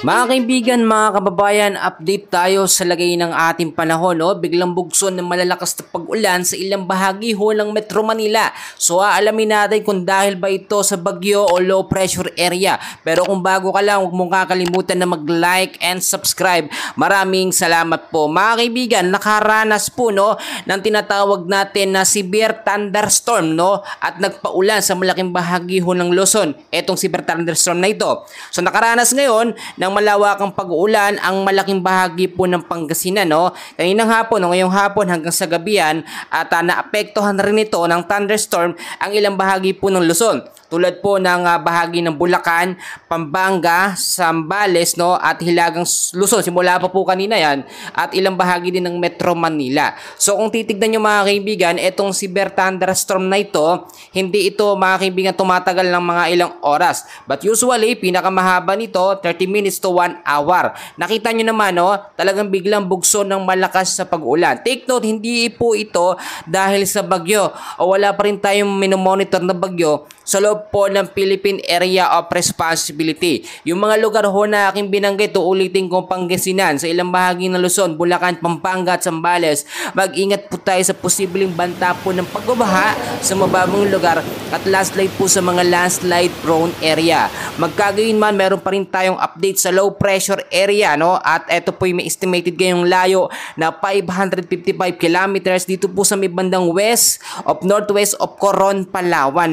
Mga kaibigan, mga kababayan, update tayo sa lagay ng ating panahon. Biglang bugso ng malalakas na pag-ulan sa ilang bahagi ng Metro Manila. So aalamin natin kung dahil ba ito sa bagyo o low pressure area. Pero kung bago ka lang, huwag mong kakalimutan na mag-like and subscribe. Maraming salamat po. Mga kaibigan, nakaranas po ng tinatawag natin na severe thunderstorm at nagpaulan sa malaking bahagi ng Luzon. Etong severe thunderstorm na ito. So nakaranas ngayon ng malawakang pag-uulan ang malaking bahagi po ng Pangasinan. Kaninang hapon o ngayong hapon hanggang sa gabihan at naapektuhan rin ito ng thunderstorm ang ilang bahagi po ng Luzon. Tulad po ng bahagi ng Bulacan, Pampanga, Zambales at Hilagang Luzon. Simula pa po kanina yan at ilang bahagi din ng Metro Manila. So kung titignan nyo mga kaibigan, itong severe thunderstorm na ito, hindi ito mga kaibigan tumatagal ng mga ilang oras. But usually, pinakamahaba nito, 30 minutes to 1 hour. Nakita nyo naman, talagang biglang bugso ng malakas sa pag-ulan. Take note, hindi po ito dahil sa bagyo o wala pa rin tayong minomonitor na bagyo sa loob po ng Philippine Area of Responsibility. Yung mga lugar na aking binanggit, ulitin kong Pangasinan, sa ilang bahagi ng Luzon, Bulacan, Pampanga at Zambales, mag-ingat po tayo sa posibleng banta po ng pagbabaha sa mababang lugar at landslide po sa mga landslide prone area. Magkagayon man, meron pa rin tayong update sa low pressure area, at ito po may estimated ngayong layo na 555 kilometers dito po sa may bandang west of northwest of Coron, Palawan.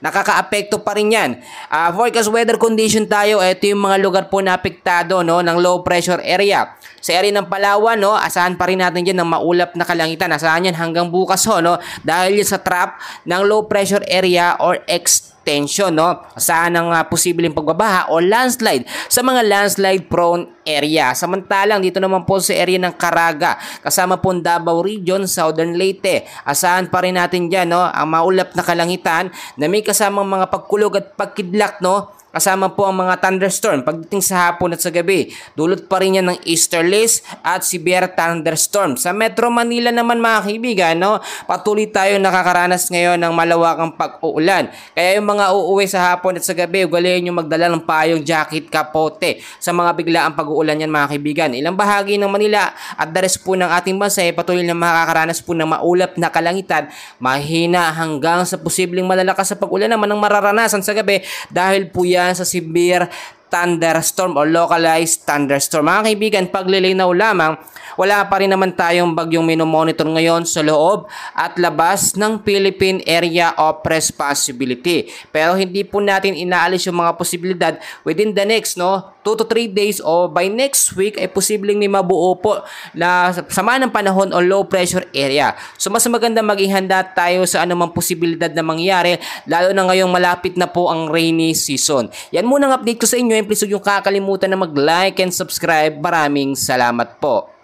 Nakaka-apekto pa rin yan. Forecast weather condition tayo, ito yung mga lugar po na apektado ng low pressure area. Sa area ng Palawan, asahan pa rin natin dyan ng maulap na kalangitan. Asahan yan hanggang bukas dahil yun sa trap ng low pressure area or extension. Asahan ng posibleng pagbabaha o landslide sa mga landslide prone area. Samantalang dito naman po sa area ng Caraga, kasama po Davao Region, Southern Leyte, asahan pa rin natin dyan ang maulap na kalangitan na may kasamang mga pagkulog at pagkidlak kasama po ang mga thunderstorm pagdating sa hapon at sa gabi. Dulot pa rin yan ng easterlies at severe thunderstorm. Sa Metro Manila naman mga kaibigan, patuloy tayo nakakaranas ngayon ng malawakang pag-uulan. Kaya yung mga uuwi sa hapon at sa gabi, ugaliin nyo magdala ng payong, jacket, kapote sa mga biglaang pag-uulan yan mga kaibigan. Ilang bahagi ng Manila at the rest po ng ating bansa ay patuloy na makakaranas po ng maulap na kalangitan, mahina hanggang sa posibleng malalakas sa pag-ulan naman ang mararanasan sa gabi dahil po yan sa severe thunderstorm o localized thunderstorm. Mga kaibigan, paglilinaw lamang, wala pa rin naman tayong bagyong minomonitor ngayon sa loob at labas ng Philippine Area of Responsibility. Pero hindi po natin inaalis yung mga posibilidad within the next 2 to 3 days o by next week ay posibleng may mabuo po na sama ng panahon o low pressure area. So mas maganda maging handa tayo sa anumang posibilidad na mangyari, lalo na ngayong malapit na po ang rainy season. Yan muna ang update ko sa inyo. Please huwag yung kakalimutan na mag-like and subscribe. Maraming salamat po.